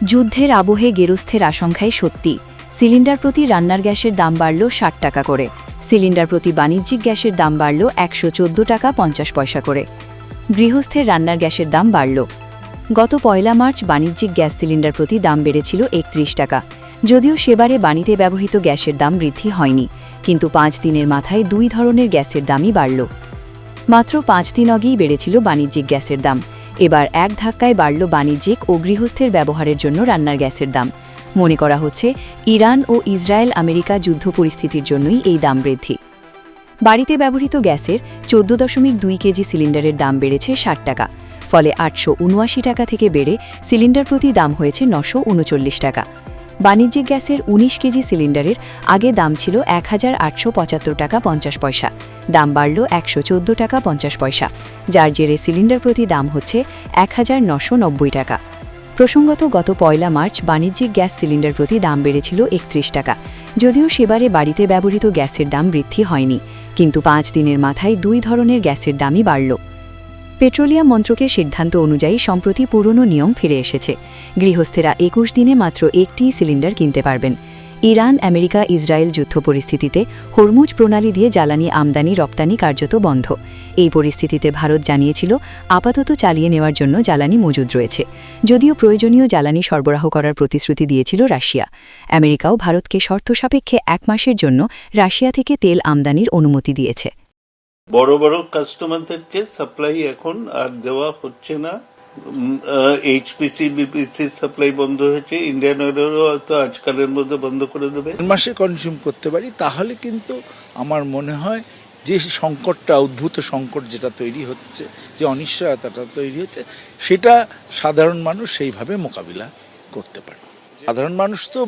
যুদ্ধের আবহে গেরস্থের আশঙ্কায় সত্যি সিলিন্ডার প্রতি রান্নার গ্যাসের দাম বাড়ল ৬০ টাকা করে। সিলিন্ডার প্রতি বাণিজ্যিক গ্যাসের দাম বাড়ল ১১৪ টাকা ৫০ পয়সা করে। গৃহস্থের রান্নার গ্যাসের দাম বাড়ল। গত ১ মার্চ বাণিজ্যিক গ্যাস সিলিন্ডার প্রতি দাম বেড়েছিল ৩১ টাকা। যদিও সেবারে বাণিজ্যে ব্যবহৃত গ্যাসের দাম বৃদ্ধি হয়নি, কিন্তু ৫ দিনের মাথায় ২ ধরনের গ্যাসের দামই বাড়ল। মাত্র ৫ দিন আগেই বেড়েছিল বাণিজ্যিক গ্যাসের দাম। এবার এক ধাক্কায় বাড়ল বাণিজ্যিক ও গৃহস্থের ব্যবহারের জন্য রান্নার গ্যাসের দাম। মনে করা হচ্ছে ইরান ও ইসরায়েল আমেরিকা যুদ্ধ পরিস্থিতির জন্যই এই দাম বৃদ্ধি। বাড়িতে ব্যবহৃত গ্যাসের ১৪.২ কেজি সিলিন্ডারের দাম বেড়েছে ৬০ টাকা, ফলে ৮৭৯ টাকা থেকে বেড়ে সিলিন্ডার প্রতি দাম হয়েছে ৯৩৯ টাকা। বাণিজ্যিক গ্যাসের ১৯ কেজি সিলিন্ডারের আগে দাম ছিল ১,৮৭৫ টাকা ৫০ পয়সা, দাম বাড়ল ১১৪ টাকা ৫০ পয়সা, যার জেরে সিলিন্ডার প্রতি দাম হচ্ছে ১,৯৯০ টাকা। প্রসঙ্গত, গত ১ মার্চ বাণিজ্যিক গ্যাস সিলিন্ডার প্রতি দাম বেড়েছিল ৩১ টাকা। যদিও সেবারে বাড়িতে ব্যবহৃত গ্যাসের দাম বৃদ্ধি হয়নি, কিন্তু ৫ দিনের মাথায় ২ ধরনের গ্যাসের দামই বাড়ল। পেট্রোলিয়াম মন্ত্রকের সিদ্ধান্ত অনুযায়ী সম্প্রতি পুরনো নিয়ম ফিরে এসেছে। গৃহস্থেরা ২১ দিনে মাত্র একটি সিলিন্ডার কিনতে পারবেন। ইরান আমেরিকা ইসরায়েল যুদ্ধ পরিস্থিতিতে হরমুজ প্রণালী দিয়ে জ্বালানি আমদানি রপ্তানি কার্যত বন্ধ। এই পরিস্থিতিতে ভারত জানিয়েছিল আপাতত চালিয়ে নেওয়ার জন্য জ্বালানি মজুদ রয়েছে, যদিও প্রয়োজনীয় জ্বালানি সরবরাহ করার প্রতিশ্রুতি দিয়েছিল রাশিয়া। আমেরিকাও ভারতকে শর্ত সাপেক্ষে ১ মাসের জন্য রাশিয়া থেকে তেল আমদানির অনুমতি দিয়েছে। বড় বড় কাস্টমারদেরকে সাপ্লাই এখন আর দেওয়া হচ্ছে না। এইচপিসি বিপিসি সাপ্লাই বন্ধ হয়েছে, ইন্ডিয়ান অয়েলেরও হয়তো আজকালের মধ্যে বন্ধ করে দেবে। মাসে কনজিউম করতে পারি, তাহলে কিন্তু আমার মনে হয় যে সংকটটা, উদ্ভূত সংকট যেটা তৈরি হচ্ছে, যে অনিশ্চয়তাটা তৈরি হচ্ছে, সেটা সাধারণ মানুষ সেইভাবে মোকাবিলা করতে পারে। সাধারণ মানুষ তো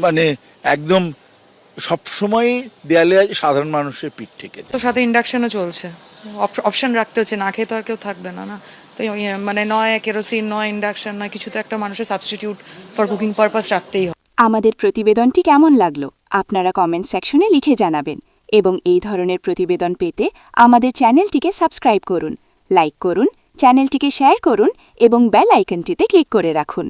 মানে একদম সবসময়ই দেয়ালে সাধারণ মানুষের পিঠ থেকে যায়। তো সাথে ইন্ডাকশনও চলছে, অপশন রাখতে হচ্ছে, না খেয়ে তো আর কেউ থাকবে না। তো মানে নয় কেরোসিন, নয় ইন্ডাকশন, নয় কিছুতে একটা মানুষের সাবস্টিটিউট ফর কুকিং পারপাস রাখতেই হবে। আমাদের প্রতিবেদনটি কেমন লাগলো আপনারা কমেন্ট সেকশনে লিখে জানাবেন, এবং এই ধরনের প্রতিবেদন পেতে আমাদের চ্যানেলটিকে সাবস্ক্রাইব করুন, লাইক করুন, চ্যানেলটিকে শেয়ার করুন এবং বেল আইকনটিতে ক্লিক করে রাখুন।